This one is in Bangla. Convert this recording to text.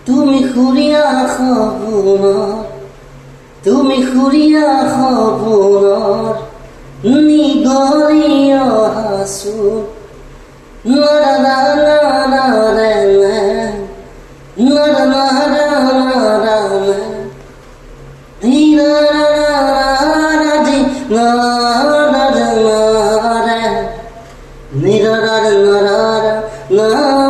তুমি খুঁড়িয়া খবর, তুমি খুঁড়িয়া খবর, নিগরিয়া হাসু নারা নারা নারা নারা নারা নারা ধীরা নারা দি নারা নারা নিরা নারা নারা